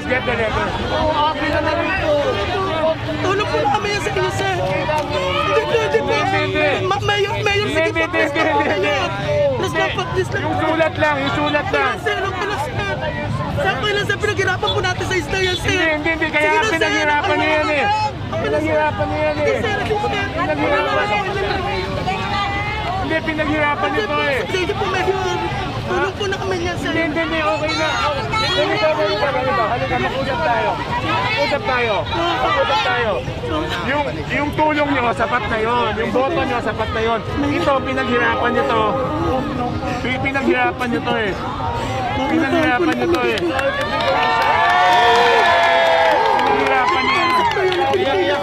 Yes, get the letter. Akin na lang ito. Tulong po kami yan sa inyo, sir. Hindi po. Mayor sige po. Please lang po, mayor. Please lang po, please lang po. Yung sulat lang. Sir, ano po lang, sir? Saan ko lang, sir, pinaghirapan po natin sa isda yan, sir. Hindi. Kaya nga pinaghirapan niya yan eh. Pinaghirapan niya yan eh. Hindi, pinaghirapan nito eh. Sige po, mayor. Tulong po na kami niyan, sir. Hindi, okay na. Halika, mag-usap tayo. Yung tulong nyo, sapat na yon. Yung boto nyo, sapat na yon. Ito, pinaghirapan nyo to. Pinaghirapan nyo to eh. Pinaghirapan nyo to eh. Pinaghirapan nyo.